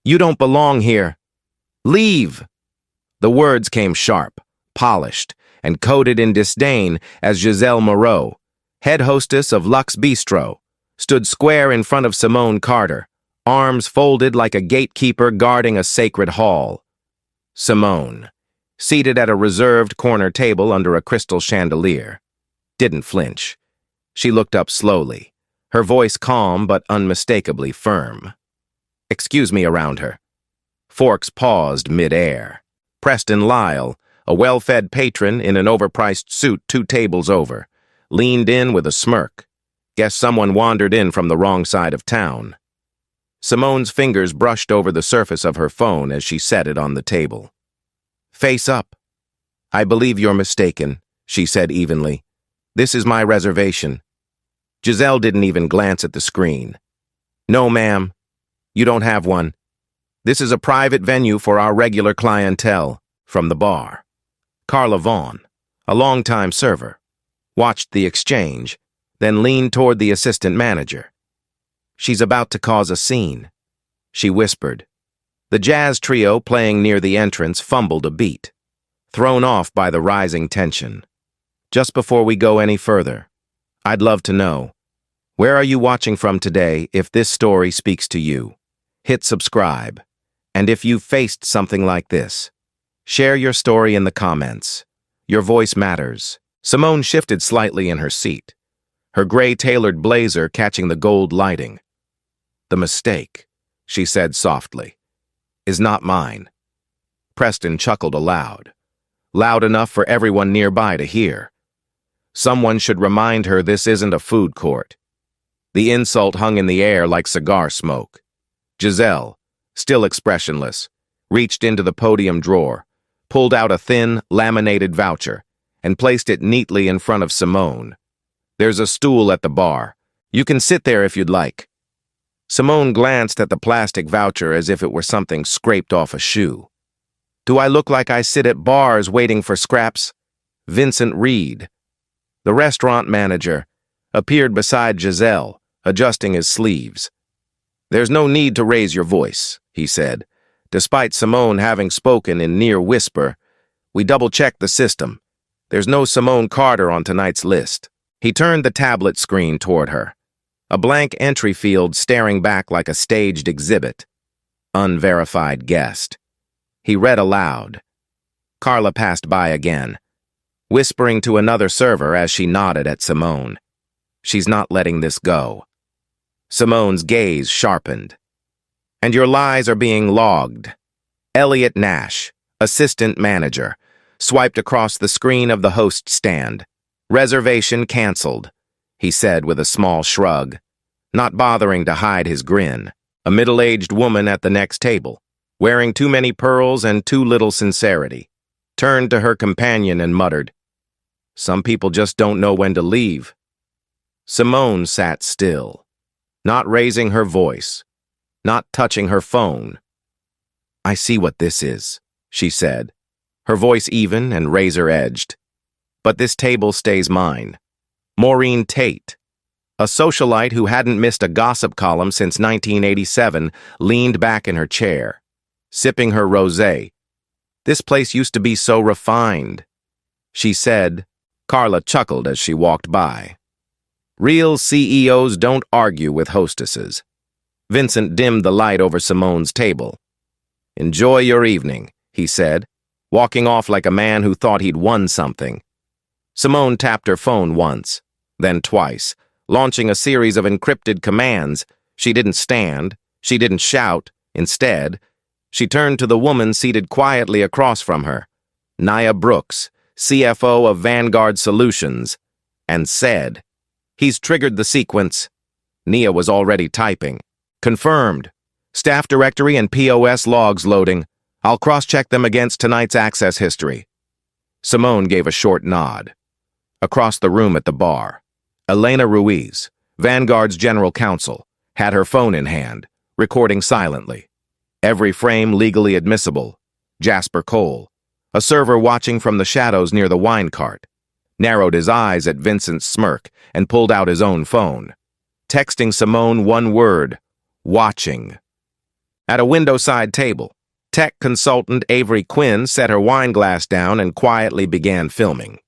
You don't belong here. Leave! The words came sharp, polished, and coded in disdain as Giselle Moreau, head hostess of Lux Bistro, stood square in front of Simone Carter, arms folded like a gatekeeper guarding a sacred hall. Simone, seated at a reserved corner table under a crystal chandelier, didn't flinch. She looked up slowly, her voice calm but unmistakably firm. "Excuse me" around her. Forks paused mid-air. Preston Lyle, a well-fed patron in an overpriced suit 2 tables over, leaned in with a smirk. Guess someone wandered in from the wrong side of town. Simone's fingers brushed over the surface of her phone as she set it on the table. "Face up." "I believe you're mistaken," she said evenly. "This is my reservation." Giselle didn't even glance at the screen. "No, ma'am. You don't have one. This is a private venue for our regular clientele." From the bar, Carla Vaughn, a longtime server, watched the exchange, then leaned toward the assistant manager. "She's about to cause a scene," she whispered. The jazz trio playing near the entrance fumbled a beat, thrown off by the rising tension. "Just before we go any further, I'd love to know, where are you watching from today if this story speaks to you? Hit subscribe. And if you've faced something like this, share your story in the comments. Your voice matters." Simone shifted slightly in her seat, her gray-tailored blazer catching the gold lighting. "The mistake," she said softly, "is not mine." Preston chuckled aloud, loud enough for everyone nearby to hear. Someone should remind her this isn't a food court. The insult hung in the air like cigar smoke. Giselle, still expressionless, reached into the podium drawer, pulled out a thin, laminated voucher, and placed it neatly in front of Simone. "There's a stool at the bar. You can sit there if you'd like." Simone glanced at the plastic voucher as if it were something scraped off a shoe. "Do I look like I sit at bars waiting for scraps?" Vincent Reed, the restaurant manager, appeared beside Giselle, adjusting his sleeves. "There's no need to raise your voice," he said. Despite Simone having spoken in near whisper, "We double-checked the system. There's no Simone Carter on tonight's list." He turned the tablet screen toward her, a blank entry field staring back like a staged exhibit. "Unverified guest." He read aloud. Carla passed by again, whispering to another server as she nodded at Simone. "She's not letting this go." Simone's gaze sharpened. "And your lies are being logged." Elliot Nash, assistant manager, swiped across the screen of the host stand. "Reservation canceled," he said with a small shrug, not bothering to hide his grin. A middle-aged woman at the next table, wearing too many pearls and too little sincerity, turned to her companion and muttered, "Some people just don't know when to leave." Simone sat still, not raising her voice, not touching her phone. "I see what this is," she said, her voice even and razor-edged. "But this table stays mine." Maureen Tate, a socialite who hadn't missed a gossip column since 1987, leaned back in her chair, sipping her rosé. "This place used to be so refined," she said. Carla chuckled as she walked by. "Real CEOs don't argue with hostesses." Vincent dimmed the light over Simone's table. "Enjoy your evening," he said, walking off like a man who thought he'd won something. Simone tapped her phone once, then twice, launching a series of encrypted commands. She didn't stand, she didn't shout. Instead, she turned to the woman seated quietly across from her, Nia Brooks, CFO of Vanguard Solutions, and said, "He's triggered the sequence." Nia was already typing. "Confirmed. Staff directory and POS logs loading. I'll cross-check them against tonight's access history." Simone gave a short nod. Across the room at the bar, Elena Ruiz, Vanguard's general counsel, had her phone in hand, recording silently. Every frame legally admissible. Jasper Cole, a server watching from the shadows near the wine cart, narrowed his eyes at Vincent's smirk and pulled out his own phone, texting Simone one word, "Watching." At a window-side table, tech consultant Avery Quinn set her wine glass down and quietly began filming.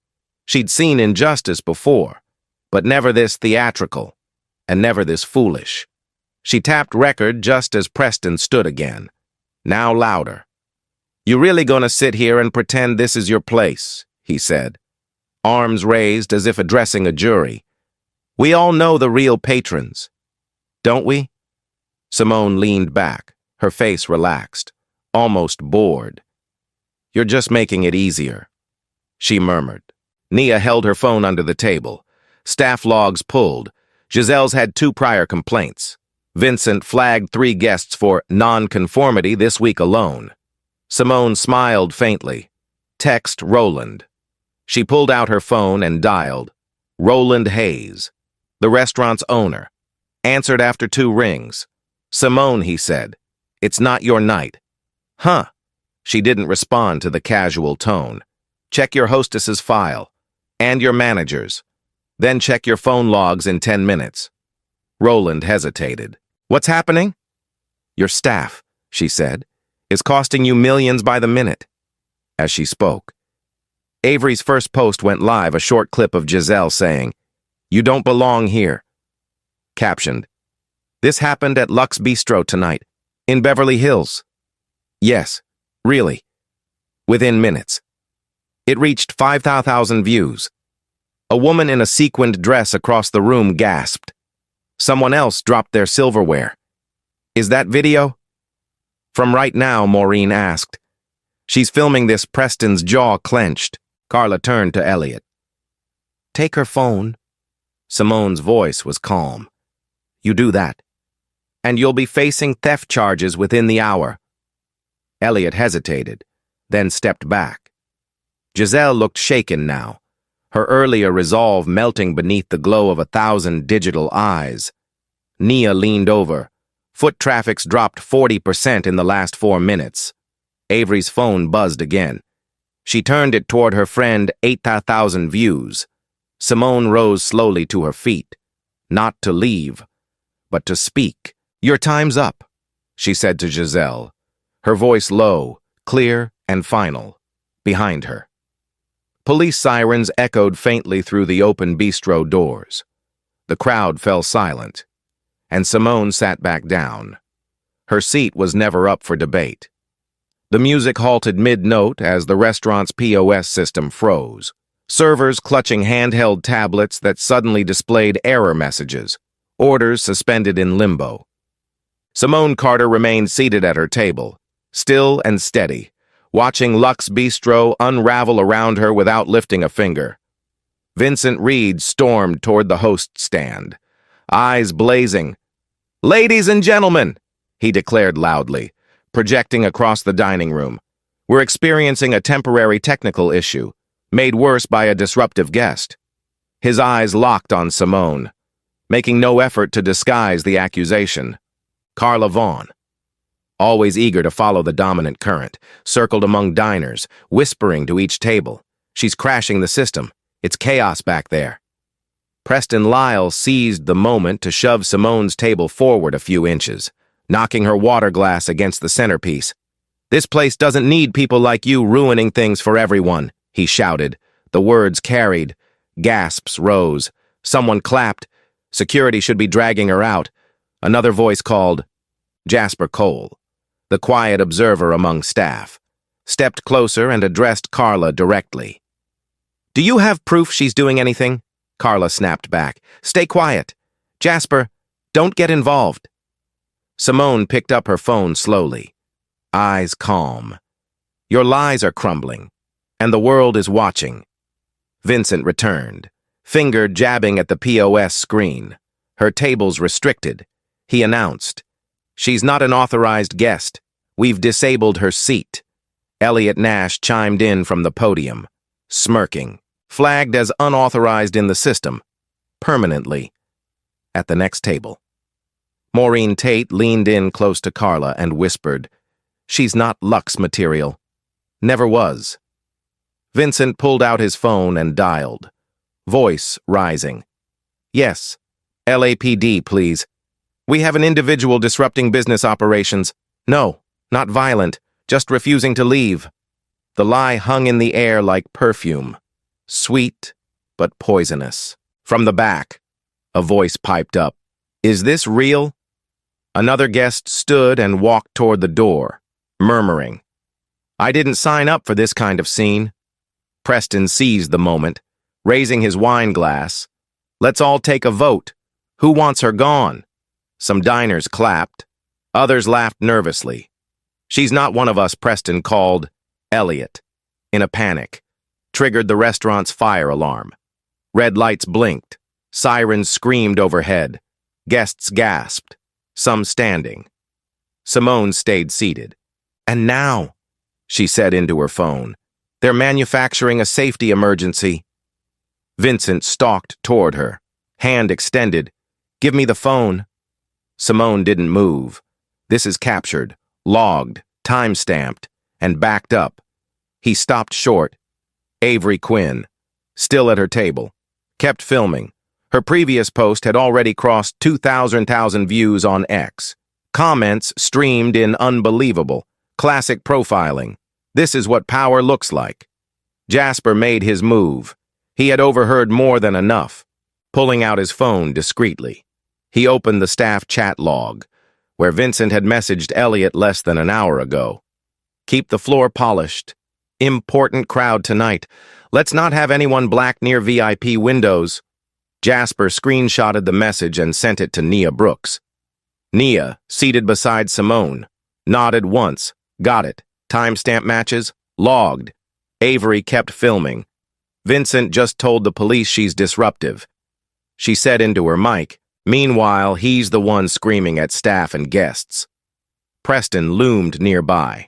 She'd seen injustice before, but never this theatrical, and never this foolish. She tapped record just as Preston stood again, now louder. "You really gonna sit here and pretend this is your place?" he said, arms raised as if addressing a jury. "We all know the real patrons, don't we?" Simone leaned back, her face relaxed, almost bored. "You're just making it easier," she murmured. Nia held her phone under the table. Staff logs pulled. Giselle's had 2 prior complaints. Vincent flagged 3 guests for non-conformity this week alone. Simone smiled faintly. Text Roland. She pulled out her phone and dialed. Roland Hayes, the restaurant's owner. Answered after 2 rings. "Simone," he said, "it's not your night." "Huh." She didn't respond to the casual tone. "Check your hostess's file. And your manager's. Then check your phone logs in 10 minutes. Roland hesitated. "What's happening?" "Your staff," she said, "is costing you millions by the minute." As she spoke, Avery's first post went live, a short clip of Giselle saying, "You don't belong here." Captioned, "This happened at Lux Bistro tonight, in Beverly Hills." Yes, really. Within minutes. It reached 5,000 views. A woman in a sequined dress across the room gasped. Someone else dropped their silverware. "Is that video?" "From right now," Maureen asked. "She's filming this." Preston's jaw clenched. Carla turned to Elliot. "Take her phone." Simone's voice was calm. "You do that, and you'll be facing theft charges within the hour." Elliot hesitated, then stepped back. Giselle looked shaken now, her earlier resolve melting beneath the glow of 1,000 digital eyes. Nia leaned over. Foot traffic's dropped 40% in the last 4 minutes. Avery's phone buzzed again. She turned it toward her friend. 8,000 views. Simone rose slowly to her feet, not to leave, but to speak. "Your time's up," she said to Giselle, her voice low, clear, and final, behind her. Police sirens echoed faintly through the open bistro doors. The crowd fell silent, and Simone sat back down. Her seat was never up for debate. The music halted mid-note as the restaurant's POS system froze, servers clutching handheld tablets that suddenly displayed error messages, orders suspended in limbo. Simone Carter remained seated at her table, still and steady, watching Lux Bistro unravel around her without lifting a finger. Vincent Reed stormed toward the host stand, eyes blazing. "Ladies and gentlemen," he declared loudly, projecting across the dining room, "we're experiencing a temporary technical issue, made worse by a disruptive guest." His eyes locked on Simone, making no effort to disguise the accusation. Carla Vaughn, always eager to follow the dominant current, circled among diners, whispering to each table, "She's crashing the system. It's chaos back there." Preston Lyle seized the moment to shove Simone's table forward a few inches, knocking her water glass against the centerpiece. "This place doesn't need people like you ruining things for everyone," he shouted. The words carried. Gasps rose. Someone clapped. Security should be dragging her out. Another voice called. Jasper Cole, the quiet observer among staff, stepped closer and addressed Carla directly. "Do you have proof she's doing anything?" Carla snapped back. "Stay quiet. Jasper, don't get involved." Simone picked up her phone slowly, eyes calm. "Your lies are crumbling, and the world is watching." Vincent returned, finger jabbing at the POS screen. "Her table's restricted," he announced. "She's not an authorized guest. We've disabled her seat." Elliot Nash chimed in from the podium, smirking. "Flagged as unauthorized in the system. Permanently." At the next table, Maureen Tate leaned in close to Carla and whispered, "She's not Lux material. Never was." Vincent pulled out his phone and dialed, voice rising. "Yes, LAPD, please. We have an individual disrupting business operations. No, not violent, just refusing to leave. The lie hung in the air like perfume, sweet but poisonous. From the back, a voice piped up. Is this real? Another guest stood and walked toward the door, murmuring. I didn't sign up for this kind of scene. Preston seized the moment, raising his wine glass. Let's all take a vote. Who wants her gone? Some diners clapped. Others laughed nervously. She's not one of us, Preston called. Elliot, in a panic, triggered the restaurant's fire alarm. Red lights blinked. Sirens screamed overhead. Guests gasped, some standing. Simone stayed seated. And now, she said into her phone, they're manufacturing a safety emergency. Vincent stalked toward her, hand extended. Give me the phone. Simone didn't move. This is captured, logged, time-stamped, and backed up. He stopped short. Avery Quinn, still at her table, kept filming. Her previous post had already crossed 2,000 views on X. Comments streamed in unbelievable, classic profiling. This is what power looks like. Jasper made his move. He had overheard more than enough, pulling out his phone discreetly. He opened the staff chat log, where Vincent had messaged Elliot less than an hour ago. Keep the floor polished. Important crowd tonight. Let's not have anyone black near VIP windows. Jasper screenshotted the message and sent it to Nia Brooks. Nia, seated beside Simone, nodded once. Got it. Timestamp matches? Logged. Avery kept filming. Vincent just told the police she's disruptive. She said into her mic. Meanwhile, he's the one screaming at staff and guests. Preston loomed nearby.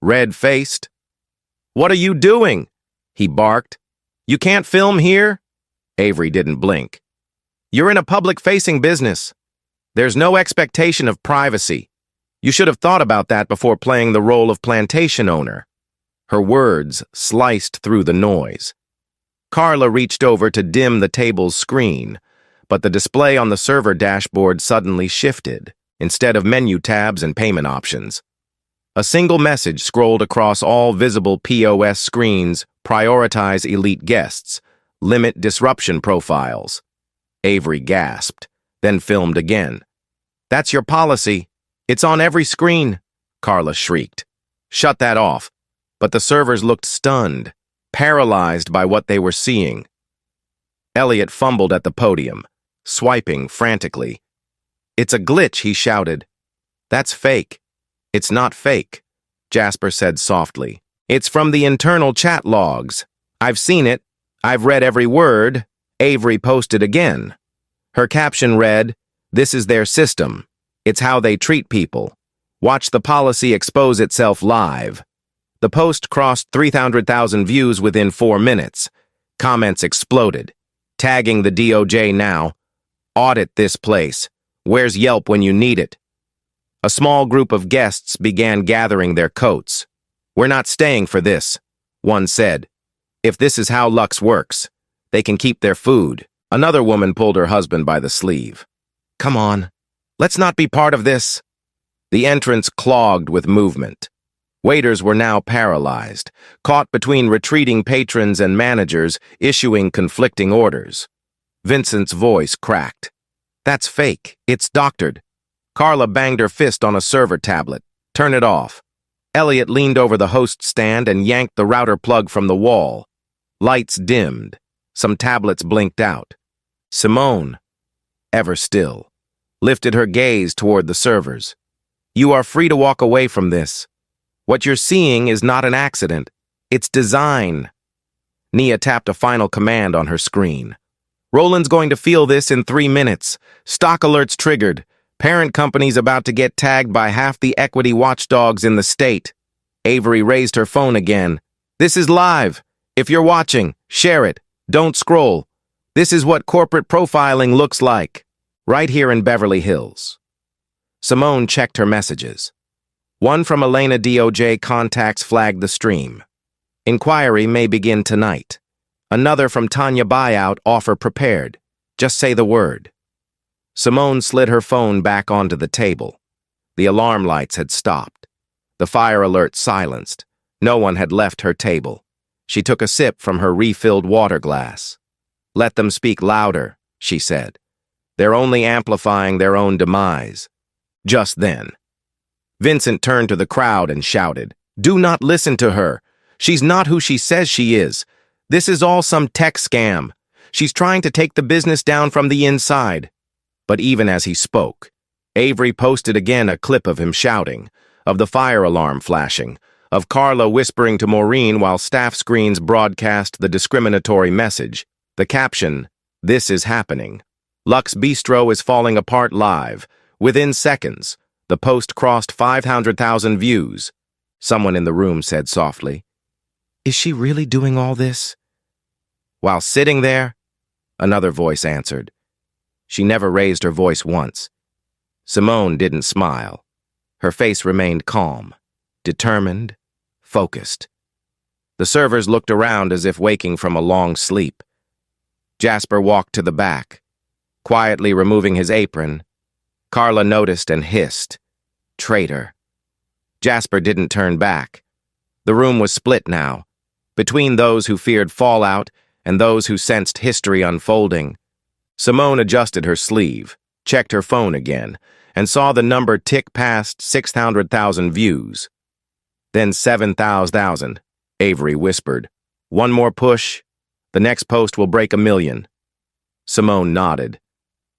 Red-faced. What are you doing? He barked. You can't film here? Avery didn't blink. You're in a public-facing business. There's no expectation of privacy. You should have thought about that before playing the role of plantation owner. Her words sliced through the noise. Carla reached over to dim the table's screen, but the display on the server dashboard suddenly shifted, instead of menu tabs and payment options. A single message scrolled across all visible POS screens. Prioritize elite guests. Limit disruption profiles. Avery gasped, then filmed again. That's your policy. It's on every screen, Carla shrieked. Shut that off. But the servers looked stunned, paralyzed by what they were seeing. Elliot fumbled at the podium, swiping frantically. It's a glitch, he shouted. That's fake. It's not fake, Jasper said softly. It's from the internal chat logs. I've seen it. I've read every word. Avery posted again. Her caption read, This is their system. It's how they treat people. Watch the policy expose itself live. The post crossed 300,000 views within 4 minutes. Comments exploded. Tagging the DOJ now. Audit this place. Where's Yelp when you need it? A small group of guests began gathering their coats. We're not staying for this, one said. If this is how Lux works, they can keep their food. Another woman pulled her husband by the sleeve. Come on, let's not be part of this. The entrance clogged with movement. Waiters were now paralyzed, caught between retreating patrons and managers issuing conflicting orders. Vincent's voice cracked. That's fake. It's doctored. Carla banged her fist on a server tablet. Turn it off. Elliot leaned over the host stand and yanked the router plug from the wall. Lights dimmed. Some tablets blinked out. Simone, ever still, lifted her gaze toward the servers. You are free to walk away from this. What you're seeing is not an accident. It's design. Nia tapped a final command on her screen. Roland's going to feel this in 3 minutes. Stock alerts triggered. Parent company's about to get tagged by half the equity watchdogs in the state. Avery raised her phone again. This is live. If you're watching, share it. Don't scroll. This is what corporate profiling looks like. Right here in Beverly Hills. Simone checked her messages. One from Elena DOJ contacts flagged the stream. Inquiry may begin tonight. Another from Tanya Buyout, offer prepared. Just say the word. Simone slid her phone back onto the table. The alarm lights had stopped. The fire alert silenced. No one had left her table. She took a sip from her refilled water glass. "Let them speak louder," she said. "They're only amplifying their own demise." Just then, Vincent turned to the crowd and shouted, "Do not listen to her. She's not who she says she is. This is all some tech scam. She's trying to take the business down from the inside." But even as he spoke, Avery posted again a clip of him shouting, of the fire alarm flashing, of Carla whispering to Maureen while staff screens broadcast the discriminatory message. The caption, "This is happening. Lux Bistro is falling apart live. Within seconds, the post crossed 500,000 views." Someone in the room said softly, "Is she really doing all this?" "While sitting there?" another voice answered. She never raised her voice once. Simone didn't smile. Her face remained calm, determined, focused. The servers looked around as if waking from a long sleep. Jasper walked to the back, quietly removing his apron. Carla noticed and hissed, "Traitor." Jasper didn't turn back. The room was split now, between those who feared fallout and those who sensed history unfolding. Simone adjusted her sleeve, checked her phone again, and saw the number tick past 600,000 views. Then 7,000, Avery whispered. "One more push. The next post will break 1,000,000. Simone nodded.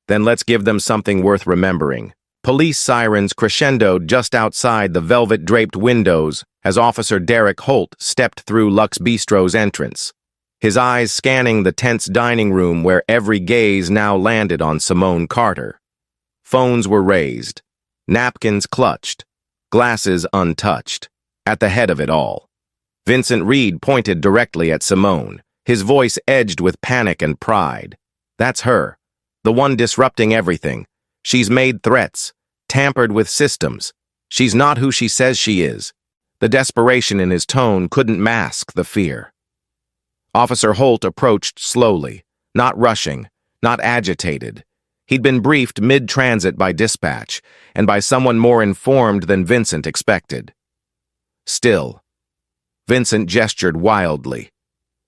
"Then let's give them something worth remembering." Police sirens crescendoed just outside the velvet-draped windows as Officer Derek Holt stepped through Lux Bistro's entrance, his eyes scanning the tense dining room where every gaze now landed on Simone Carter. Phones were raised, napkins clutched, glasses untouched. At the head of it all, Vincent Reed pointed directly at Simone, his voice edged with panic and pride. "That's her, the one disrupting everything. She's made threats, tampered with systems. She's not who she says she is." The desperation in his tone couldn't mask the fear. Officer Holt approached slowly, not rushing, not agitated. He'd been briefed mid-transit by dispatch, and by someone more informed than Vincent expected. Still, Vincent gestured wildly.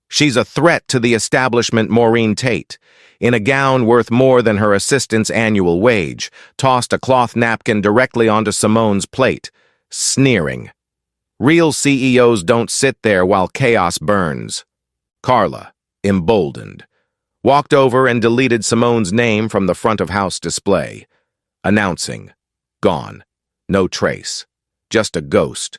"She's a threat to the establishment." Maureen Tate, in a gown worth more than her assistant's annual wage, tossed a cloth napkin directly onto Simone's plate, sneering. "Real CEOs don't sit there while chaos burns." Carla, emboldened, walked over and deleted Simone's name from the front-of-house display, announcing, "Gone. No trace. Just a ghost."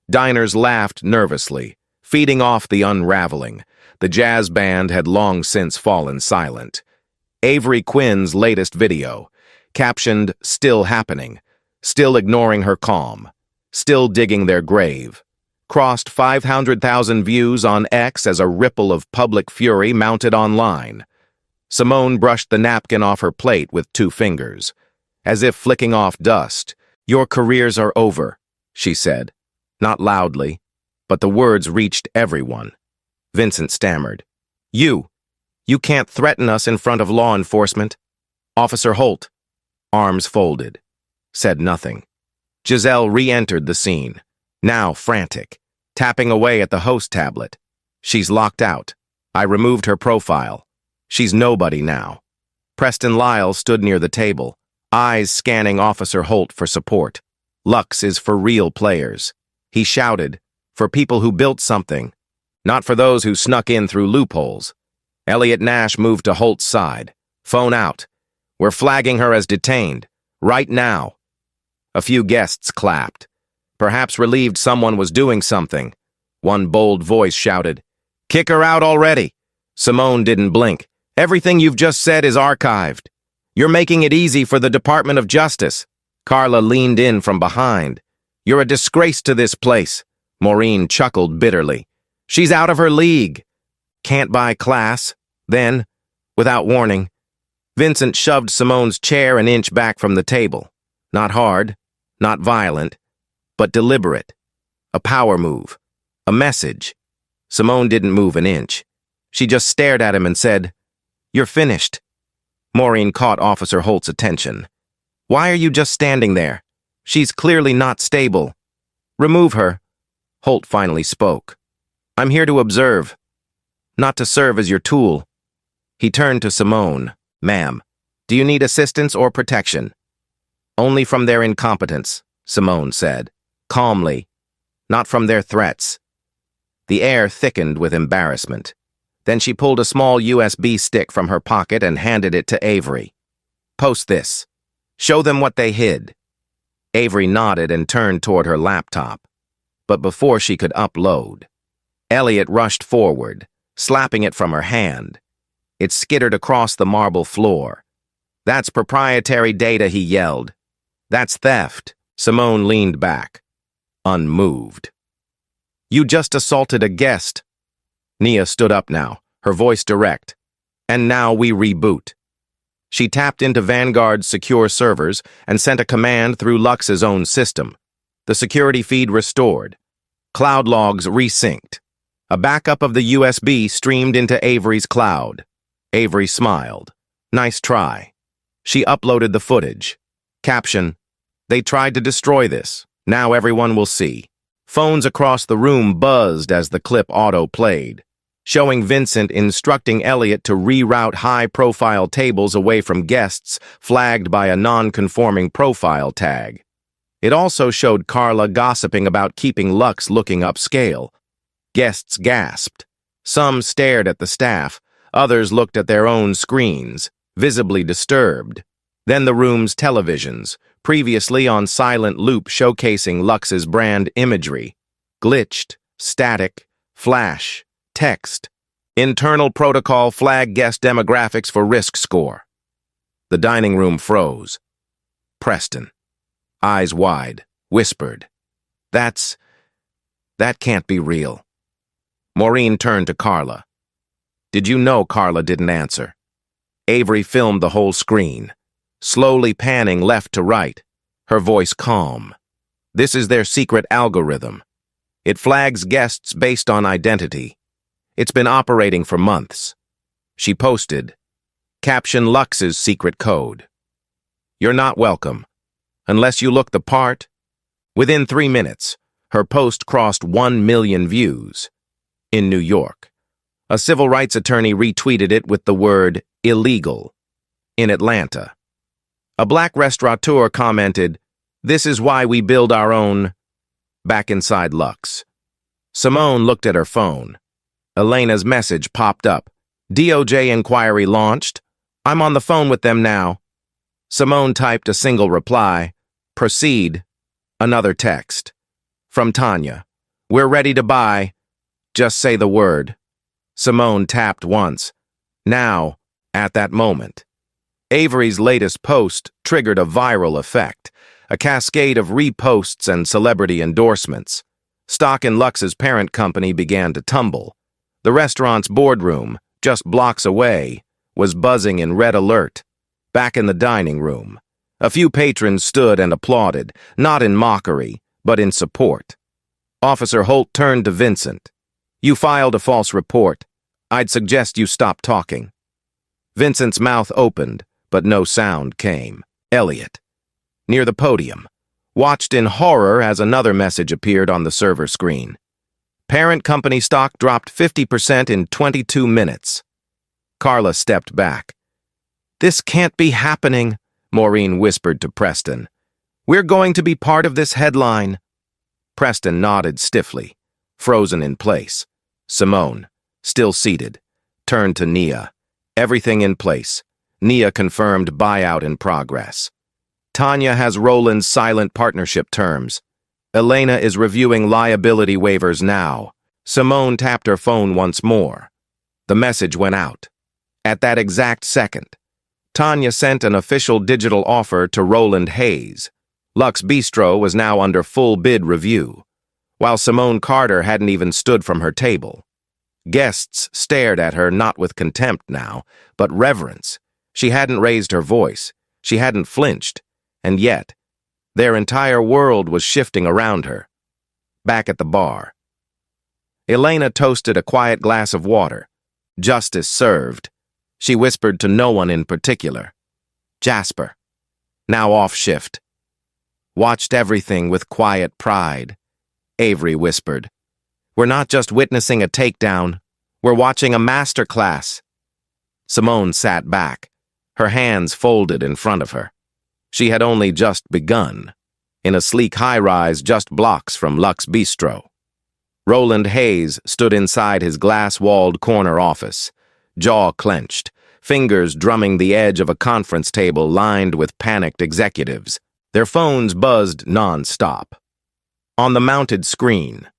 Diners laughed nervously, feeding off the unraveling. The jazz band had long since fallen silent. Avery Quinn's latest video, captioned "Still happening," still ignoring her calm, still digging their grave, crossed 500,000 views on X as a ripple of public fury mounted online. Simone brushed the napkin off her plate with 2 fingers, as if flicking off dust. "Your careers are over," she said, not loudly, but the words reached everyone. Vincent stammered. You can't threaten us in front of law enforcement." Officer Holt, arms folded, said nothing. Giselle re-entered the scene, now frantic, tapping away at the host tablet. "She's locked out. I removed her profile. She's nobody now." Preston Lyle stood near the table, eyes scanning Officer Holt for support. "Lux is for real players," he shouted, "for people who built something, not for those who snuck in through loopholes." Elliot Nash moved to Holt's side. "Phone out. We're flagging her as detained. Right now." A few guests clapped, perhaps relieved someone was doing something. One bold voice shouted, "Kick her out already." Simone didn't blink. "Everything you've just said is archived. You're making it easy for the Department of Justice." Carla leaned in from behind. "You're a disgrace to this place." Maureen chuckled bitterly. "She's out of her league." "Can't buy class." Then, without warning, Vincent shoved Simone's chair an inch back from the table. Not hard, not violent, but deliberate. A power move. A message. Simone didn't move an inch. She just stared at him and said, "You're finished." Maureen caught Officer Holt's attention. "Why are you just standing there? She's clearly not stable. Remove her. Holt finally spoke. I'm here to observe, not to serve as your tool. He turned to Simone. Ma'am, do you need assistance or protection? Only from their incompetence, Simone said, calmly, not from their threats. The air thickened with embarrassment. Then she pulled a small USB stick from her pocket and handed it to Avery. Post this. Show them what they hid. Avery nodded and turned toward her laptop. But before she could upload, Elliot rushed forward, slapping it from her hand. It skittered across the marble floor. That's proprietary data, he yelled. That's theft. Simone leaned back, unmoved. You just assaulted a guest. Nia stood up now, her voice direct. And now we reboot. She tapped into Vanguard's secure servers and sent a command through Lux's own system. The security feed restored. Cloud logs resynced. A backup of the USB streamed into Avery's cloud. Avery smiled. Nice try. She uploaded the footage. Caption: They tried to destroy this. Now everyone will see. Phones across the room buzzed as the clip auto-played, showing Vincent instructing Elliot to reroute high-profile tables away from guests flagged by a non-conforming profile tag. It also showed Carla gossiping about keeping Lux looking upscale. Guests gasped. Some stared at the staff, others looked at their own screens, visibly disturbed. Then the room's televisions, previously on silent loop showcasing Lux's brand imagery, glitched, static, flash, text. Internal protocol flag guest demographics for risk score. The dining room froze. Preston, eyes wide, whispered, That can't be real. Maureen turned to Carla. Did you know? Carla didn't answer. Avery filmed the whole screen, slowly panning left to right, her voice calm. This is their secret algorithm. It flags guests based on identity. It's been operating for months. She posted, Caption: Lux's secret code. You're not welcome, unless you look the part. Within 3 minutes, her post crossed 1 million views. In New York, a civil rights attorney retweeted it with the word illegal. In Atlanta, a black restaurateur commented, This is why we build our own. Back inside Lux, Simone looked at her phone. Elena's message popped up. DOJ inquiry launched. I'm on the phone with them now. Simone typed a single reply. Proceed. Another text. From Tanya. We're ready to buy. Just say the word. Simone tapped once. Now, at that moment. Avery's latest post triggered a viral effect, a cascade of reposts and celebrity endorsements. Stock in Lux's parent company began to tumble. The restaurant's boardroom, just blocks away, was buzzing in red alert. Back in the dining room, a few patrons stood and applauded, not in mockery, but in support. Officer Holt turned to Vincent. You filed a false report. I'd suggest you stop talking. Vincent's mouth opened, but no sound came. Elliot, near the podium, watched in horror as another message appeared on the server screen. Parent company stock dropped 50% in 22 minutes. Carla stepped back. This can't be happening, Maureen whispered to Preston. We're going to be part of this headline. Preston nodded stiffly, frozen in place. Simone, still seated, turned to Nia. Everything in place. Nia confirmed buyout in progress. Tanya has Roland's silent partnership terms. Elena is reviewing liability waivers now. Simone tapped her phone once more. The message went out. At that exact second, Tanya sent an official digital offer to Roland Hayes. Lux Bistro was now under full bid review, while Simone Carter hadn't even stood from her table. Guests stared at her not with contempt now, but reverence. She hadn't raised her voice. She hadn't flinched. And yet, their entire world was shifting around her. Back at the bar, Elena toasted a quiet glass of water. Justice served. She whispered to no one in particular. Jasper, now off shift. watched everything with quiet pride. Avery whispered, "We're not just witnessing a takedown. We're watching a master class." Simone sat back, her hands folded in front of her. She had only just begun, in a sleek high-rise just blocks from Lux Bistro. Roland Hayes stood inside his glass-walled corner office, jaw clenched, fingers drumming the edge of a conference table lined with panicked executives. Their phones buzzed non-stop. On the mounted screen,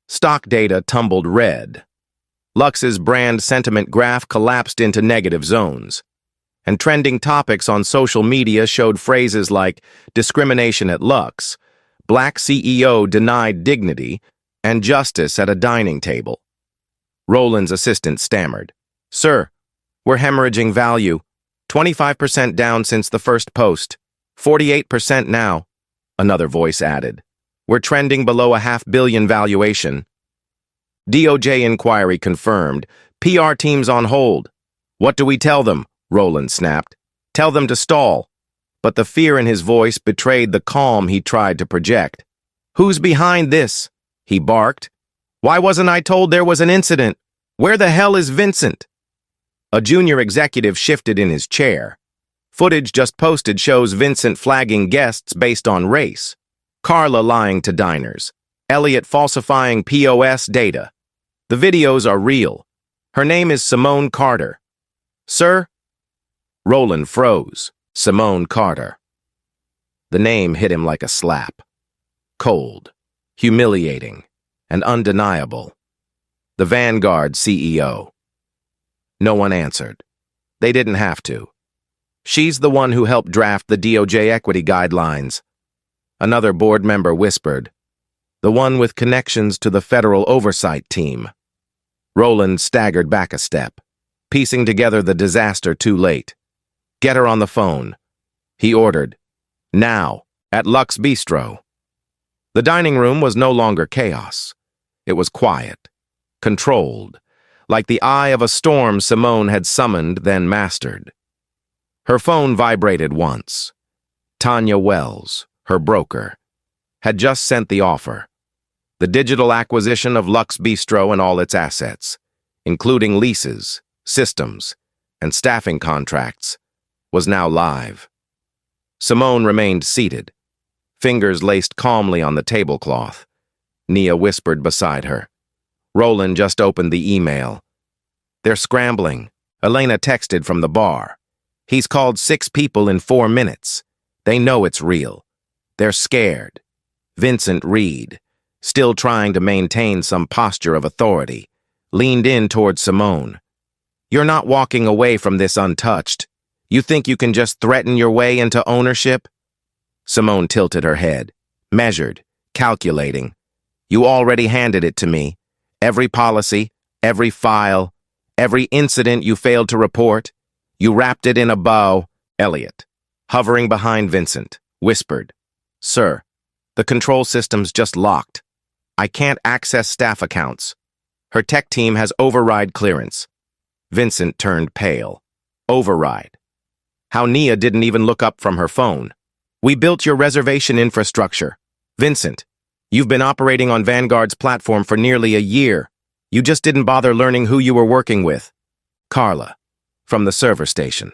stock data tumbled red. Lux's brand sentiment graph collapsed into negative zones, and trending topics on social media showed phrases like discrimination at Lux, black CEO denied dignity, and justice at a dining table. Roland's assistant stammered, "Sir, we're hemorrhaging value. 25% down since the first post. 48% now," another voice added. "We're trending below a $500 million valuation." DOJ inquiry confirmed. PR teams on hold. "What do we tell them?" Roland snapped. "Tell them to stall." But the fear in his voice betrayed the calm he tried to project. "Who's behind this?" he barked. "Why wasn't I told there was an incident? Where the hell is Vincent?" A junior executive shifted in his chair. Footage just posted shows Vincent flagging guests based on race, Carla lying to diners, Elliot falsifying POS data. The videos are real. Her name is Simone Carter. "Sir?" Roland froze. Simone Carter. The name hit him like a slap. Cold, humiliating, and undeniable. The Vanguard CEO. No one answered. They didn't have to. "She's the one who helped draft the DOJ equity guidelines." Another board member whispered, "The one with connections to the federal oversight team." Roland staggered back a step, piecing together the disaster too late. "Get her on the phone," he ordered. "Now, at Lux Bistro." The dining room was no longer chaos. It was quiet, controlled, like the eye of a storm Simone had summoned, then mastered. Her phone vibrated once. Tanya Wells, her broker, had just sent the offer. The digital acquisition of Lux Bistro and all its assets, including leases, systems, and staffing contracts, was now live. Simone remained seated, fingers laced calmly on the tablecloth. Nia whispered beside her. Roland just opened the email. "They're scrambling," Elena texted from the bar. "He's called 6 people in 4 minutes. They know it's real. They're scared." Vincent Reed, still trying to maintain some posture of authority, leaned in toward Simone. "You're not walking away from this untouched. You think you can just threaten your way into ownership?" Simone tilted her head, measured, calculating. "You already handed it to me. Every policy, every file, every incident you failed to report. You wrapped it in a bow." Elliot, hovering behind Vincent, whispered, "Sir, the control system's just locked. I can't access staff accounts. Her tech team has override clearance." Vincent turned pale. Override. How Nia didn't even look up from her phone. "We built your reservation infrastructure. Vincent, you've been operating on Vanguard's platform for nearly a year. You just didn't bother learning who you were working with." Carla, from the server station,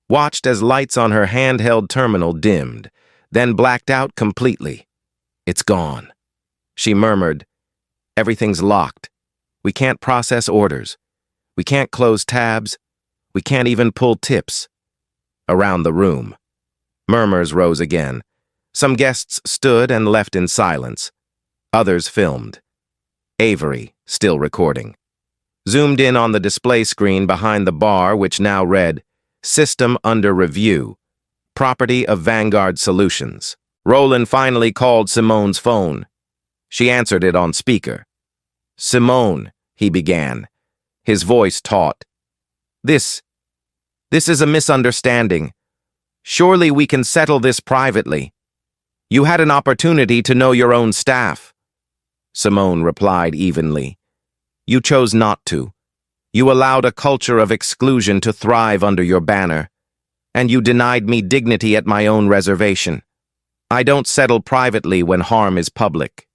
watched as lights on her handheld terminal dimmed, then blacked out completely. "It's gone," she murmured. "Everything's locked. We can't process orders. We can't close tabs. We can't even pull tips." Around the room, murmurs rose again. Some guests stood and left in silence. Others filmed. Avery, still recording, zoomed in on the display screen behind the bar, which now read, "System under review. Property of Vanguard Solutions." Roland finally called Simone's phone. She answered it on speaker. "Simone," he began, his voice taut. This is a misunderstanding. Surely we can settle this privately. You had an opportunity to know your own staff." Simone replied evenly. "You chose not to. You allowed a culture of exclusion to thrive under your banner, and you denied me dignity at my own reservation." I don't settle privately when harm is public.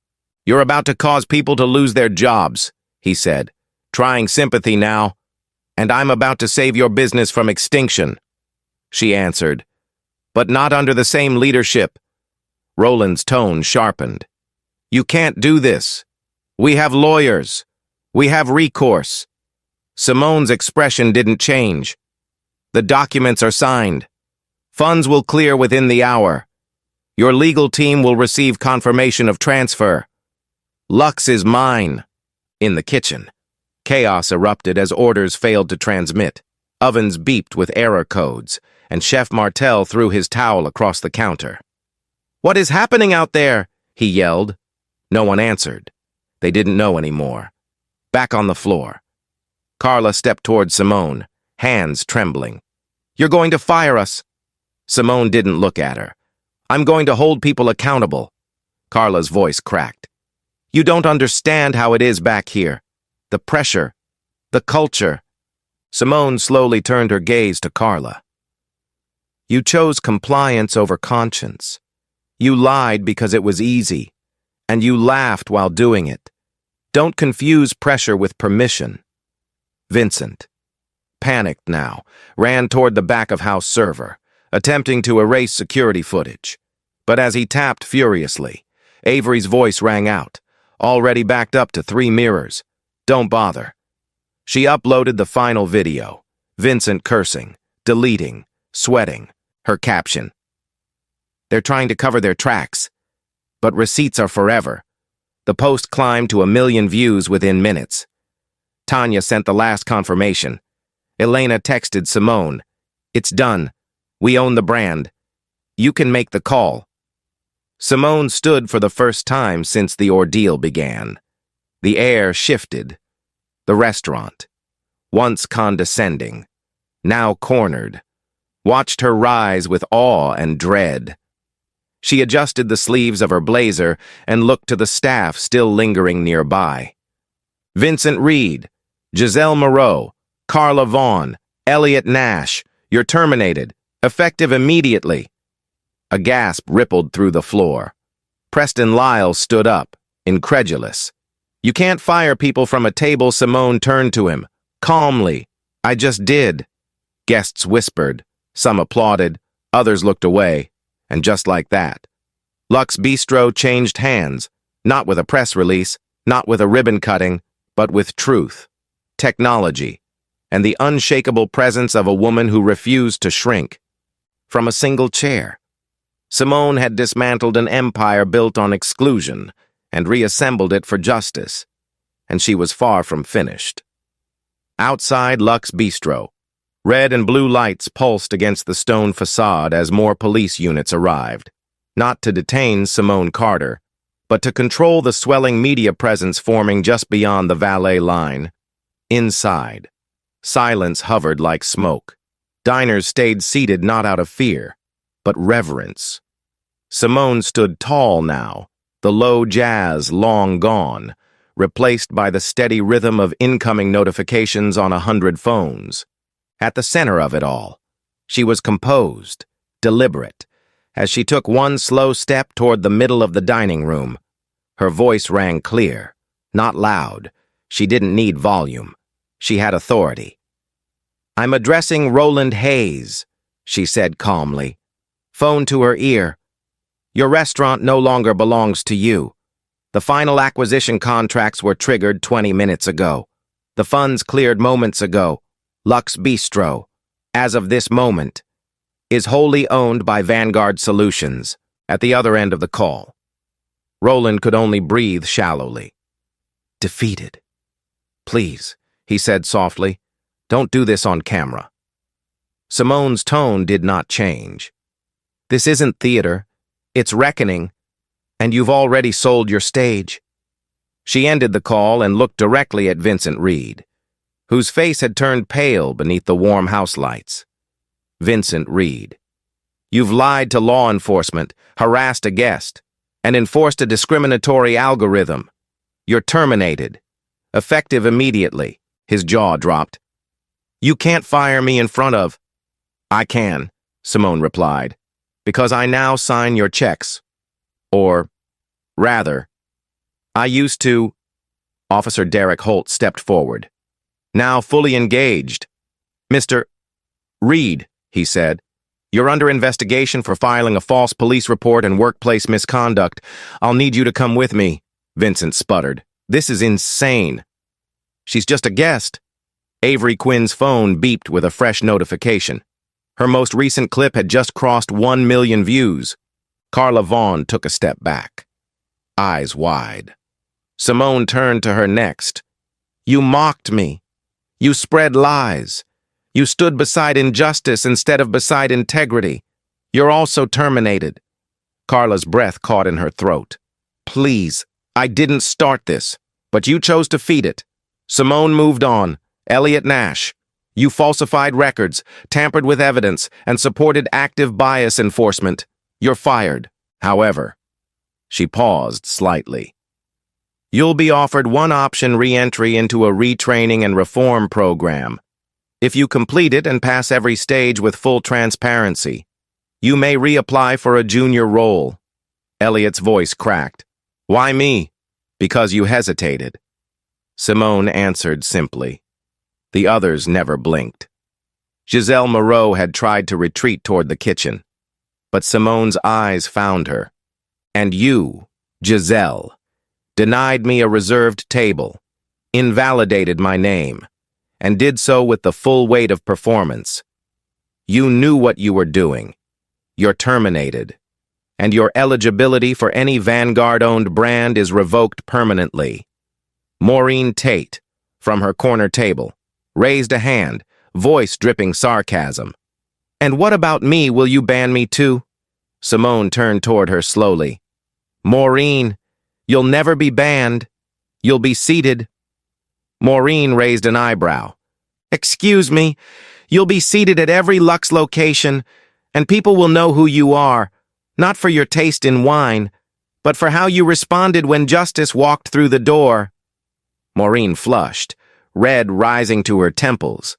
You're about to cause people to lose their jobs, he said, trying sympathy now. And I'm about to save your business from extinction, she answered. But not under the same leadership. Roland's tone sharpened. You can't do this. We have lawyers. We have recourse. Simone's expression didn't change. The documents are signed. Funds will clear within the hour. Your legal team will receive confirmation of transfer. Lux is mine. In the kitchen, chaos erupted as orders failed to transmit. Ovens beeped with error codes, and Chef Martel threw his towel across the counter. What is happening out there? He yelled. No one answered. They didn't know anymore. Back on the floor. Carla stepped toward Simone, hands trembling. You're going to fire us. Simone didn't look at her. I'm going to hold people accountable. Carla's voice cracked. You don't understand how it is back here. The pressure. The culture. Simone slowly turned her gaze to Carla. You chose compliance over conscience. You lied because it was easy. And you laughed while doing it. Don't confuse pressure with permission. Vincent, panicked now, ran toward the back-of-house server, attempting to erase security footage. But as he tapped furiously, Avery's voice rang out, already backed up to 3 mirrors. Don't bother. She uploaded the final video, Vincent cursing, deleting, sweating, her caption. They're trying to cover their tracks, but receipts are forever. The post climbed to 1 million views within minutes. Tanya sent the last confirmation. Elena texted Simone. It's done. We own the brand. You can make the call. Simone stood for the first time since the ordeal began. The air shifted. The restaurant, once condescending, now cornered, watched her rise with awe and dread. She adjusted the sleeves of her blazer and looked to the staff still lingering nearby. Vincent Reed, Giselle Moreau, Carla Vaughn, Elliot Nash, you're terminated, effective immediately. A gasp rippled through the floor. Preston Lyle stood up, incredulous. You can't fire people from a table. Simone turned to him, calmly. I just did. Guests whispered. Some applauded. Others looked away. And just like that, Lux Bistro changed hands, not with a press release, not with a ribbon cutting, but with truth, technology, and the unshakable presence of a woman who refused to shrink. From a single chair, Simone had dismantled an empire built on exclusion and reassembled it for justice, and she was far from finished. Outside Lux Bistro, red and blue lights pulsed against the stone facade as more police units arrived, not to detain Simone Carter, but to control the swelling media presence forming just beyond the valet line. Inside, silence hovered like smoke. Diners stayed seated not out of fear, but reverence. Simone stood tall now, the low jazz long gone, replaced by the steady rhythm of incoming notifications on 100 phones. At the center of it all, she was composed, deliberate, as she took one slow step toward the middle of the dining room. Her voice rang clear, not loud. She didn't need volume. She had authority. I'm addressing Roland Hayes, she said calmly. Phone to her ear. Your restaurant no longer belongs to you. The final acquisition contracts were triggered 20 minutes ago. The funds cleared moments ago. Lux Bistro, as of this moment, is wholly owned by Vanguard Solutions. At the other end of the call, Roland could only breathe shallowly. Defeated. Please, he said softly, don't do this on camera. Simone's tone did not change. This isn't theater, it's reckoning, and you've already sold your stage. She ended the call and looked directly at Vincent Reed, whose face had turned pale beneath the warm house lights. Vincent Reed. You've lied to law enforcement, harassed a guest, and enforced a discriminatory algorithm. You're terminated. Effective immediately. His jaw dropped. You can't fire me in front of... I can, Simone replied, because I now sign your checks Or, rather, I used to. Officer Derek Holt stepped forward. Now fully engaged. Mr. Reed, he said, you're under investigation for filing a false police report and workplace misconduct. I'll need you to come with me, Vincent sputtered. This is insane. She's just a guest. Avery Quinn's phone beeped with a fresh notification. Her most recent clip had just crossed 1 million views. Carla Vaughn took a step back, eyes wide. Simone turned to her next. You mocked me. You spread lies. You stood beside injustice instead of beside integrity. You're also terminated. Carla's breath caught in her throat. Please, I didn't start this, but you chose to feed it. Simone moved on. Elliot Nash. You falsified records, tampered with evidence, and supported active bias enforcement. You're fired. However, she paused slightly. You'll be offered one option re-entry into a retraining and reform program. If you complete it and pass every stage with full transparency, you may reapply for a junior role. Elliot's voice cracked. Why me? Because you hesitated. Simone answered simply. The others never blinked. Giselle Moreau had tried to retreat toward the kitchen, but Simone's eyes found her. And you, Giselle, denied me a reserved table, invalidated my name, and did so with the full weight of performance. You knew what you were doing. You're terminated, and your eligibility for any Vanguard-owned brand is revoked permanently. Maureen Tate, from her corner table, raised a hand, voice dripping sarcasm. And what about me? Will you ban me too? Simone turned toward her slowly. Maureen, you'll never be banned. You'll be seated. Maureen raised an eyebrow. Excuse me, you'll be seated at every Lux location, and people will know who you are, not for your taste in wine, but for how you responded when justice walked through the door. Maureen flushed, red rising to her temples.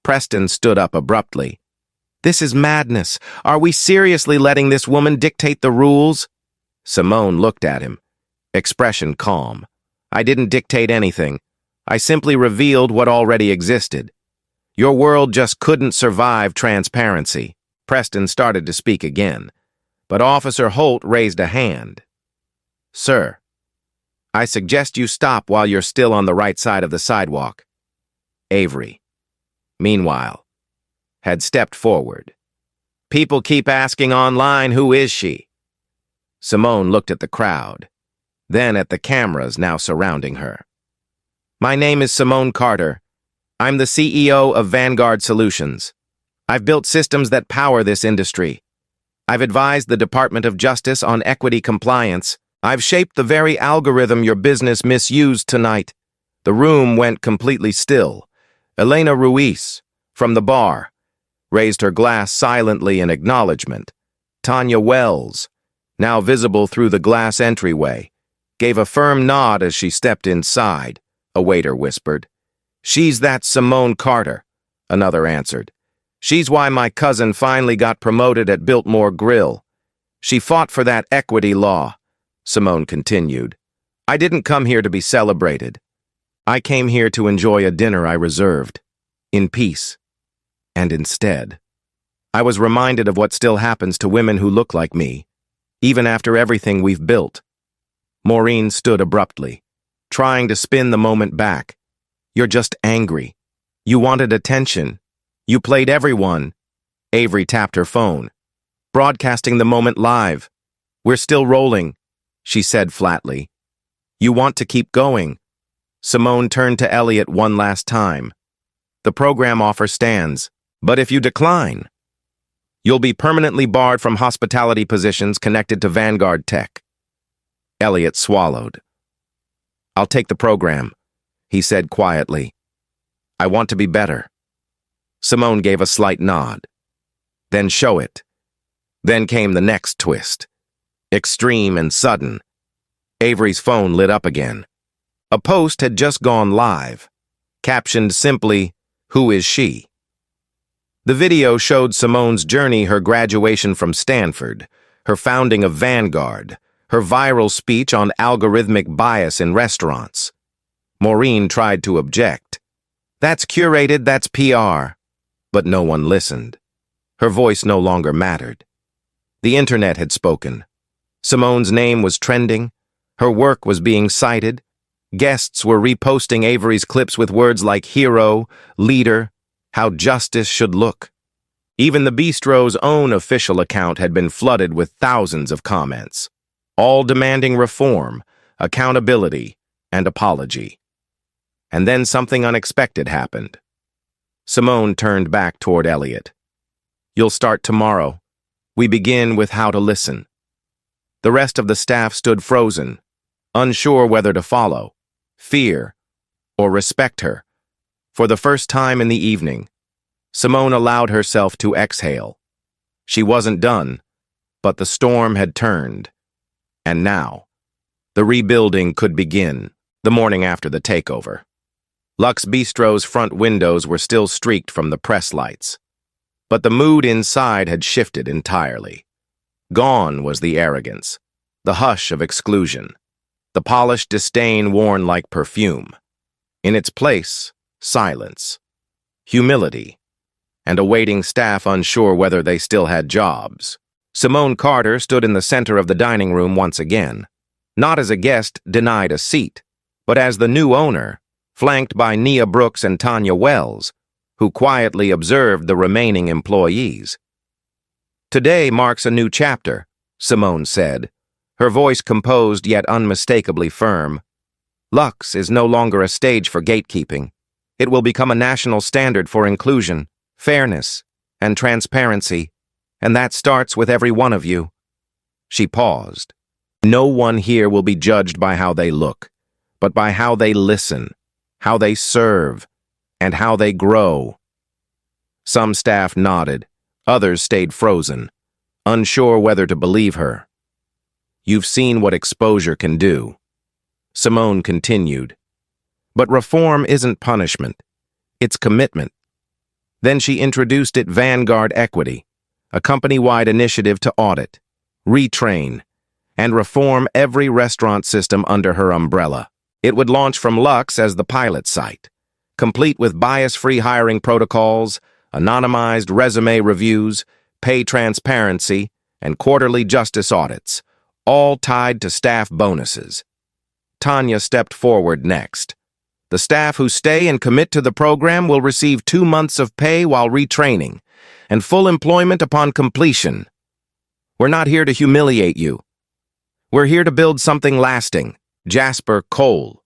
Preston stood up abruptly. This is madness. Are we seriously letting this woman dictate the rules? Simone looked at him, expression calm. I didn't dictate anything. I simply revealed what already existed. Your world just couldn't survive transparency. Preston started to speak again, but Officer Holt raised a hand. Sir, I suggest you stop while you're still on the right side of the sidewalk. Avery, meanwhile, had stepped forward. People keep asking online, who is she? Simone looked at the crowd, then at the cameras now surrounding her. My name is Simone Carter. I'm the CEO of Vanguard Solutions. I've built systems that power this industry. I've advised the Department of Justice on equity compliance. I've shaped the very algorithm your business misused tonight. The room went completely still. Elena Ruiz, from the bar, raised her glass silently in acknowledgement. Tanya Wells, now visible through the glass entryway, gave a firm nod as she stepped inside. A waiter whispered. She's that Simone Carter, another answered. She's why my cousin finally got promoted at Biltmore Grill. She fought for that equity law, Simone continued. I didn't come here to be celebrated. I came here to enjoy a dinner I reserved, in peace. And instead, I was reminded of what still happens to women who look like me, even after everything we've built. Maureen stood abruptly, trying to spin the moment back. You're just angry. You wanted attention. You played everyone. Avery tapped her phone, broadcasting the moment live. We're still rolling, she said flatly. You want to keep going. Simone turned to Elliot one last time. The program offer stands, but if you decline, you'll be permanently barred from hospitality positions connected to Vanguard Tech. Elliot swallowed. I'll take the program, he said quietly. I want to be better. Simone gave a slight nod. Then show it. Then came the next twist. Extreme and sudden. Avery's phone lit up again. A post had just gone live, captioned simply, Who is she? The video showed Simone's journey, her graduation from Stanford, her founding of Vanguard, her viral speech on algorithmic bias in restaurants. Maureen tried to object. That's curated, that's PR. But no one listened. Her voice no longer mattered. The internet had spoken. Simone's name was trending. Her work was being cited. Guests were reposting Avery's clips with words like hero, leader, how justice should look. Even the bistro's own official account had been flooded with thousands of comments, all demanding reform, accountability, and apology. And then something unexpected happened. Simone turned back toward Elliot. You'll start tomorrow. We begin with how to listen. The rest of the staff stood frozen, unsure whether to follow, fear, or respect her. For the first time in the evening, Simone allowed herself to exhale. She wasn't done, but the storm had turned. And now, the rebuilding could begin, the morning after the takeover. Lux Bistro's front windows were still streaked from the press lights. But the mood inside had shifted entirely. Gone was the arrogance, the hush of exclusion, the polished disdain worn like perfume. In its place, silence, humility, and a waiting staff unsure whether they still had jobs. Simone Carter stood in the center of the dining room once again, not as a guest denied a seat, but as the new owner, flanked by Nia Brooks and Tanya Wells, who quietly observed the remaining employees. Today marks a new chapter, Simone said, her voice composed yet unmistakably firm. Lux is no longer a stage for gatekeeping. It will become a national standard for inclusion, fairness, and transparency, and that starts with every one of you. She paused. No one here will be judged by how they look, but by how they listen, how they serve, and how they grow. Some staff nodded, others stayed frozen, unsure whether to believe her. You've seen what exposure can do. Simone continued. But reform isn't punishment. It's commitment. Then she introduced it Vanguard Equity, a company-wide initiative to audit, retrain, and reform every restaurant system under her umbrella. It would launch from Lux as the pilot site, complete with bias-free hiring protocols, anonymized resume reviews, pay transparency, and quarterly justice audits, all tied to staff bonuses. Tanya stepped forward next. The staff who stay and commit to the program will receive 2 months of pay while retraining, and full employment upon completion. We're not here to humiliate you. We're here to build something lasting. Jasper Cole,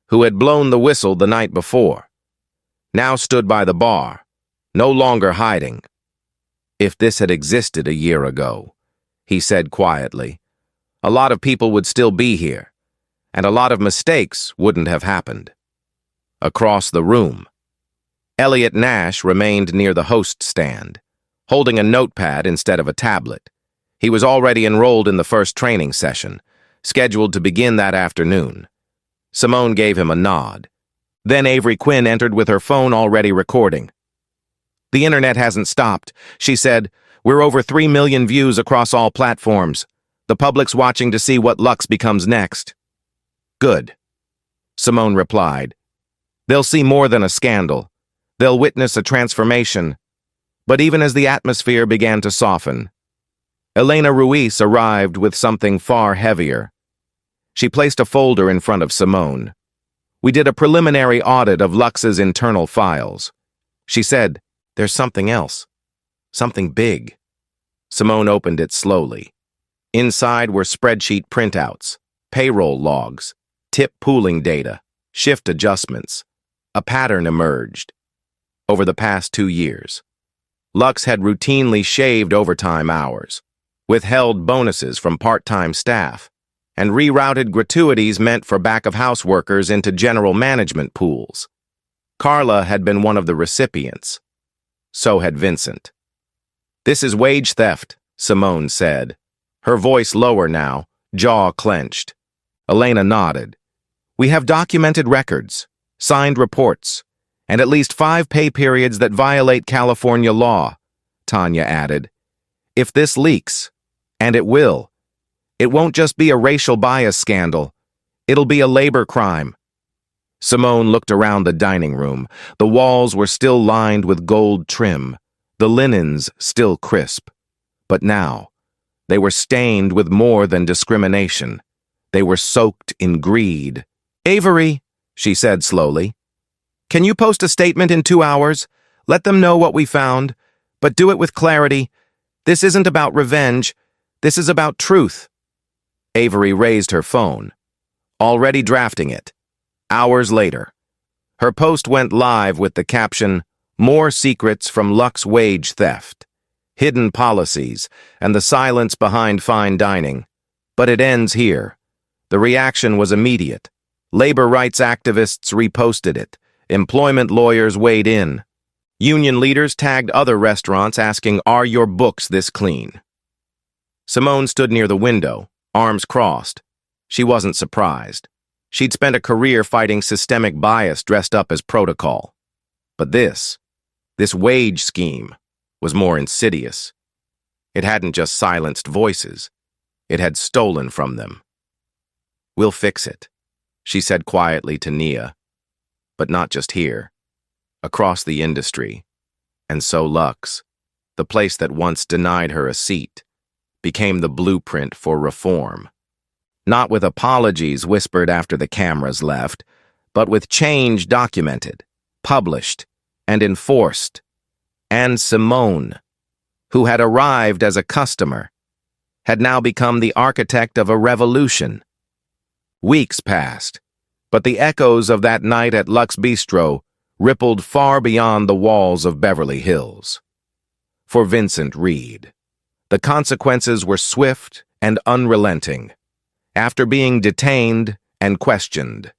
who had blown the whistle the night before, now stood by the bar, no longer hiding. If this had existed a year ago, he said quietly, a lot of people would still be here, and a lot of mistakes wouldn't have happened. Across the room, Elliot Nash remained near the host stand, holding a notepad instead of a tablet. He was already enrolled in the first training session, scheduled to begin that afternoon. Simone gave him a nod. Then Avery Quinn entered with her phone already recording. The internet hasn't stopped, she said. We're over 3 million views across all platforms. The public's watching to see what Lux becomes next. Good, Simone replied. They'll see more than a scandal. They'll witness a transformation. But even as the atmosphere began to soften, Elena Ruiz arrived with something far heavier. She placed a folder in front of Simone. We did a preliminary audit of Lux's internal files. She said, there's something else. Something big. Simone opened it slowly. Inside were spreadsheet printouts, payroll logs, tip pooling data, shift adjustments. A pattern emerged. Over the past 2 years, Lux had routinely shaved overtime hours, withheld bonuses from part-time staff, and rerouted gratuities meant for back-of-house workers into general management pools. Carla had been one of the recipients. So had Vincent. This is wage theft, Simone said, her voice lower now, jaw clenched. Elena nodded. We have documented records, signed reports, and at least 5 pay periods that violate California law, Tanya added. If this leaks, and it will, It won't just be a racial bias scandal. It'll be a labor crime. Simone looked around the dining room. The walls were still lined with gold trim, the linens still crisp. But now, they were stained with more than discrimination. They were soaked in greed. "Avery," she said slowly, "can you post a statement in 2 hours? Let them know what we found, but do it with clarity. This isn't about revenge. This is about truth." Avery raised her phone, already drafting it. Hours later, her post went live with the caption, "More secrets from Lux wage theft, hidden policies, and the silence behind fine dining." But it ends here. The reaction was immediate. Labor rights activists reposted it. Employment lawyers weighed in. Union leaders tagged other restaurants asking, "Are your books this clean?" Simone stood near the window, arms crossed. She wasn't surprised. She'd spent a career fighting systemic bias dressed up as protocol. But this wage scheme, was more insidious. It hadn't just silenced voices. It had stolen from them. "We'll fix it," she said quietly to Nia. But not just here. Across the industry. And so Lux, the place that once denied her a seat, became the blueprint for reform. Not with apologies whispered after the cameras left, but with change documented, published, and enforced. And Simone, who had arrived as a customer, had now become the architect of a revolution. Weeks passed, but the echoes of that night at Lux Bistro rippled far beyond the walls of Beverly Hills. For Vincent Reed, the consequences were swift and unrelenting. After being detained and questioned,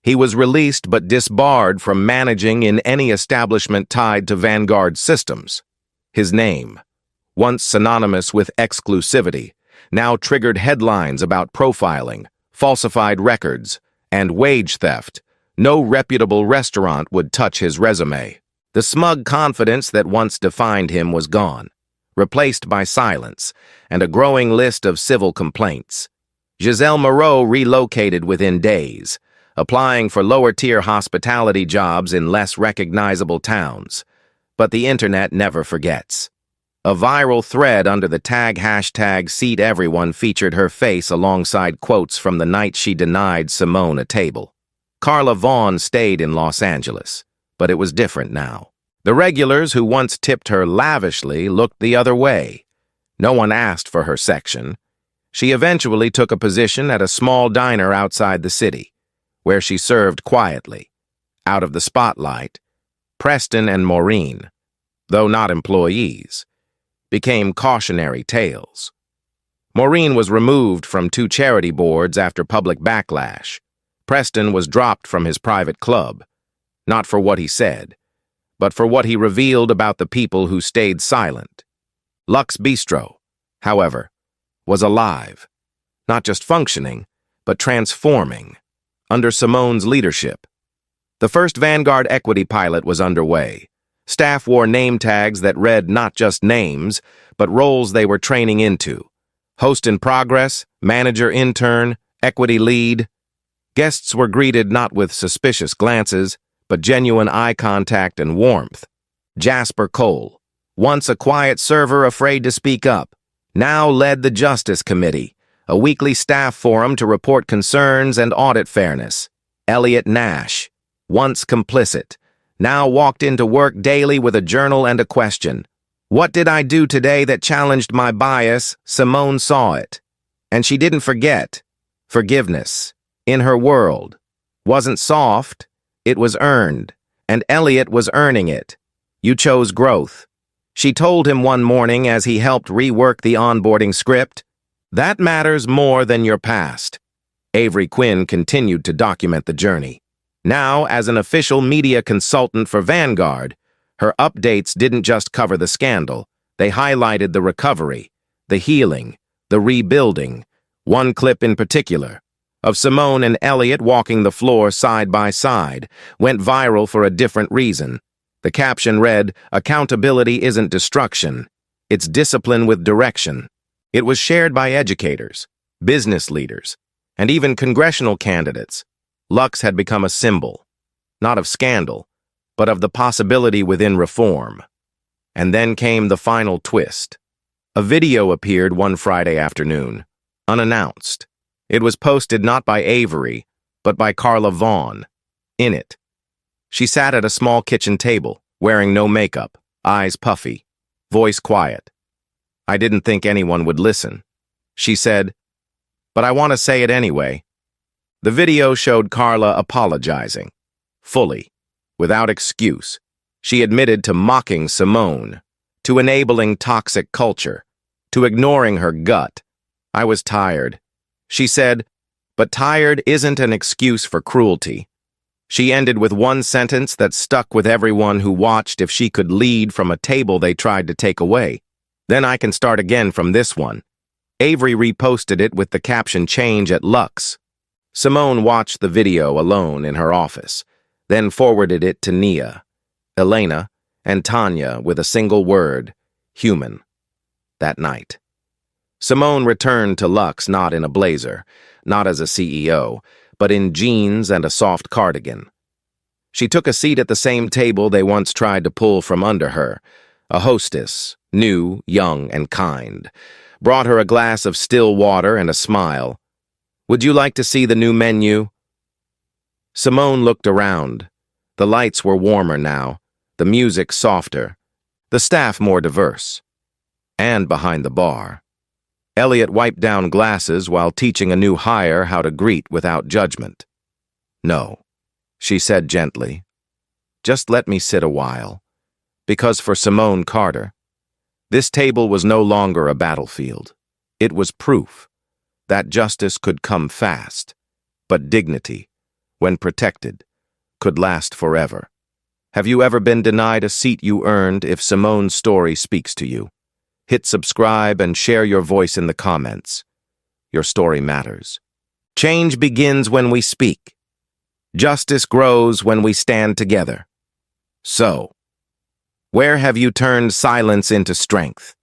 he was released but disbarred from managing in any establishment tied to Vanguard systems. His name, once synonymous with exclusivity, now triggered headlines about profiling, falsified records, and wage theft. No reputable restaurant would touch his resume. The smug confidence that once defined him was gone, replaced by silence and a growing list of civil complaints. Giselle Moreau relocated within days, applying for lower-tier hospitality jobs in less recognizable towns. But the internet never forgets. A viral thread under the tag hashtag #SeatEveryone featured her face alongside quotes from the night she denied Simone a table. Carla Vaughn stayed in Los Angeles, but it was different now. The regulars who once tipped her lavishly looked the other way. No one asked for her section. She eventually took a position at a small diner outside the city, where she served quietly. Out of the spotlight, Preston and Maureen, though not employees, became cautionary tales. Maureen was removed from 2 charity boards after public backlash. Preston was dropped from his private club, not for what he said, but for what he revealed about the people who stayed silent. Lux Bistro, however, was alive, not just functioning, but transforming, under Simone's leadership. The first Vanguard equity pilot was underway. Staff wore name tags that read not just names, but roles they were training into. Host in progress, manager intern, equity lead. Guests were greeted not with suspicious glances, but genuine eye contact and warmth. Jasper Cole, once a quiet server afraid to speak up, now led the Justice Committee, a weekly staff forum to report concerns and audit fairness. Elliot Nash, once complicit, now walked into work daily with a journal and a question. What did I do today that challenged my bias? Simone saw it. And she didn't forget. Forgiveness, in her world, wasn't soft, it was earned, and Elliot was earning it. You chose growth. She told him one morning as he helped rework the onboarding script, that matters more than your past. Avery Quinn continued to document the journey. Now, as an official media consultant for Vanguard, her updates didn't just cover the scandal. They highlighted the recovery, the healing, the rebuilding. One clip in particular, of Simone and Elliot walking the floor side by side, went viral for a different reason. The caption read, "Accountability isn't destruction. It's discipline with direction." It was shared by educators, business leaders, and even congressional candidates. Lux had become a symbol, not of scandal, but of the possibility within reform. And then came the final twist. A video appeared one Friday afternoon, unannounced. It was posted not by Avery, but by Carla Vaughn. In it, she sat at a small kitchen table, wearing no makeup, eyes puffy, voice quiet. I didn't think anyone would listen. She said, "But I want to say it anyway." The video showed Carla apologizing, fully, without excuse. She admitted to mocking Simone, to enabling toxic culture, to ignoring her gut. I was tired. She said, but tired isn't an excuse for cruelty. She ended with one sentence that stuck with everyone who watched. If she could lead from a table they tried to take away, then I can start again from this one. Avery reposted it with the caption "Change at Lux." Simone watched the video alone in her office, then forwarded it to Nia, Elena, and Tanya with a single word: human. That night, Simone returned to Lux not in a blazer, not as a CEO, but in jeans and a soft cardigan. She took a seat at the same table they once tried to pull from under her. A hostess, new, young, and kind, brought her a glass of still water and a smile. "Would you like to see the new menu?" Simone looked around. The lights were warmer now, the music softer, the staff more diverse. And behind the bar, Elliot wiped down glasses while teaching a new hire how to greet without judgment. "No," she said gently. "Just let me sit a while." Because for Simone Carter, this table was no longer a battlefield. It was proof that justice could come fast, but dignity, when protected, could last forever. Have you ever been denied a seat you earned? If Simone's story speaks to you, hit subscribe and share your voice in the comments. Your story matters. Change begins when we speak. Justice grows when we stand together. So, where have you turned silence into strength?